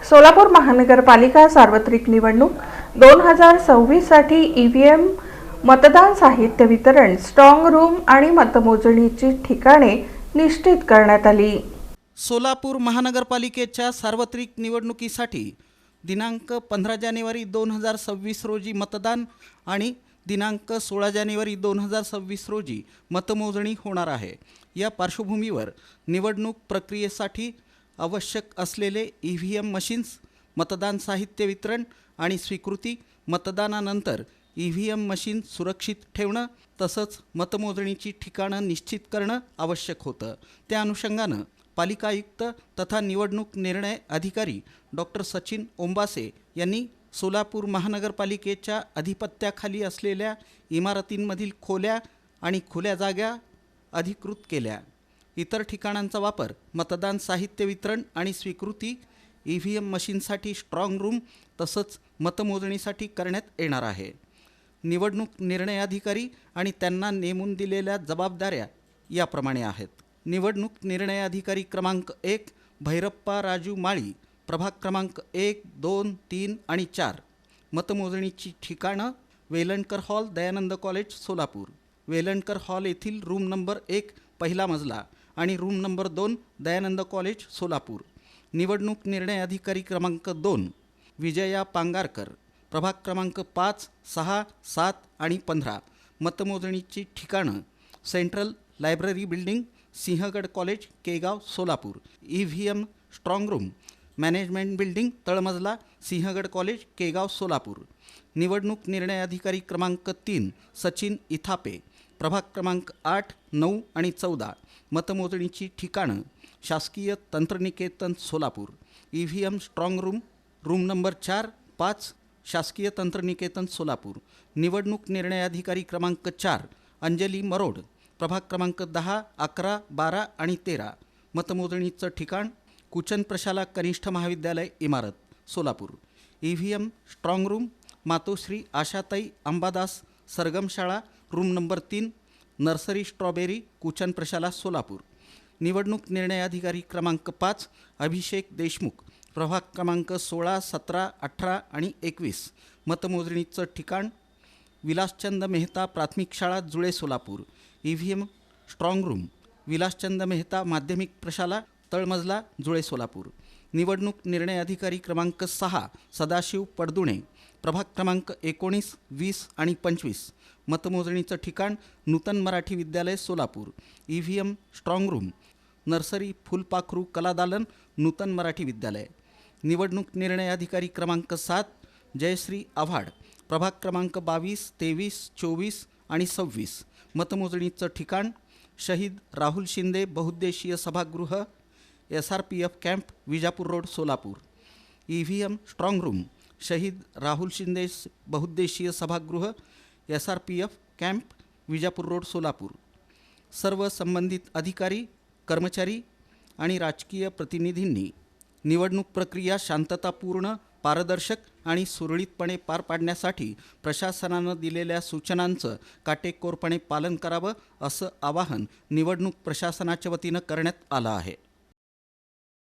सोलापूर महानगरपालिका सार्वत्रिक निवडणूक 2026 साठी ईव्हीएम मतदान साहित्य वितरण, स्ट्रॉंग रूम आणि मतमोजणीची ठिकाणे निश्चित करण्यात आली। सोलापूर महानगरपालिकेच्या सार्वत्रिक निवडणुकीसाठी दिनांक 15 जानेवारी 2026 रोजी मतदान आणि दिनांक 16 जानेवारी 2026 रोजी मतमोजणी होणार आहे। या पार्श्वभूमीवर निवडणूक प्रक्रियेसाठी आवश्यक असलेले ईव्हीएम मशीन्स, मतदान साहित्य वितरण आणि स्वीकृती, मतदानानंतर ईव्हीएम मशीन सुरक्षित ठेवणं तसंच मतमोजणीची ठिकाणं निश्चित करणं आवश्यक होतं। त्या अनुषंगानं पालिका आयुक्त तथा निवडणूक निर्णय अधिकारी डॉक्टर सचिन ओंबासे यांनी सोलापूर महानगरपालिकेच्या अधिपत्याखाली असलेल्या इमारतींमधील खोल्या आणि खुल्या जागा अधिकृत केल्या। इतर ठिकाणांचा वापर मतदान साहित्य वितरण आणि स्वीकृती, ईव्हीएम मशीनसाठी स्ट्रॉंग रूम तसंच मतमोजणीसाठी करण्यात येणार आहे। निवडणूक निर्णय अधिकारी आणि त्यांना नेमून दिलेल्या जबाबदाऱ्या याप्रमाणे आहेत। निवडणूक निर्णय अधिकारी क्रमांक 1 भैरप्पा राजू माळी, प्रभाग क्रमांक 1, 2, 3 आणि 4। मतमोजणीची ठिकाणं Velankar hall, Dayanand college, Solapur. Velankar hall येथील रूम नंबर 1 पहिला मजला आणि room number 2 Dayanand college, Solapur. निवडणूक निर्णय अधिकारी क्रमांक 2 विजया पांगारकर, प्रभाग क्रमांक 5, 6, 7 आणि 15। मतमोजणीची ठिकाणं central library building, Sinhagad college, Kegaon, Solapur. EVM strong room management building, तळमजला, सिंहगड कॉलेज, केगाव, सोलापूर। निवडणूक निर्णय अधिकारी क्रमांक 3 सचिन इथापे, प्रभाग क्रमांक 8, 9 आणि 14। मतमोजणीची ठिकाणं शासकीय तंत्रनिकेतन, Solapur. EVM strong room room number 4, 5 शासकीय तंत्रनिकेतन, सोलापूर। निवडणूक निर्णय अधिकारी क्रमांक 4 अंजली मरोड, प्रभाग क्रमांक 10, 11, 12 आणि 13। मतमोजणीचं ठिकाण कुचन प्रशाला कनिष्ठ महाविद्यालय, इमारत, सोलापूर। ईव्हीएम स्ट्रॉंग रूम मातोश्री आशाताई अंबादास सरगम शाळा, room number 3 nursery strawberry, Kuchan प्रशाला, सोलापूर। निवडणूक निर्णय अधिकारी क्रमांक 5 अभिषेक देशमुख, प्रभाग क्रमांक 16, 17, 18 आणि 21। मतमोजणीचं ठिकाण विलासचंद मेहता प्राथमिक शाळा, Jule, Solapur. EVM strong room Vilaschand Mehta माध्यमिक प्रशाला, तळमजला, जुळे, सोलापूर। निवडणूक निर्णय अधिकारी क्रमांक 6 सदाशिव पडदुणे, प्रभाग क्रमांक 19, 20 आणि 25। मतमोजणीचं ठिकाण नूतन मराठी विद्यालय, Solapur. EVM strong room nursery फुलपाखरू कलादालन, नूतन मराठी विद्यालय। निवडणूक निर्णय अधिकारी क्रमांक 7 जयश्री आव्हाड, प्रभाग क्रमांक 22, 23, 24 आणि 26। मतमोजणीचं ठिकाण शहीद राहुल शिंदे बहुउद्देशीय सभागृह, SRPF camp, Vijapur road, Solapur. EVM strong room शहीद राहुल शिंदे बहुउद्देशीय सभागृह, SRPF camp, Vijapur road, Solapur. सर्व संबंधित अधिकारी, कर्मचारी आणि राजकीय प्रतिनिधींनी निवडणूक प्रक्रिया शांततापूर्ण, पारदर्शक आणि सुरळीतपणे पार पाडण्यासाठी प्रशासनानं दिलेल्या सूचनांचं काटेकोरपणे पालन करावं, असं आवाहन निवडणूक प्रशासनाच्या वतीनं करण्यात आलं आहे।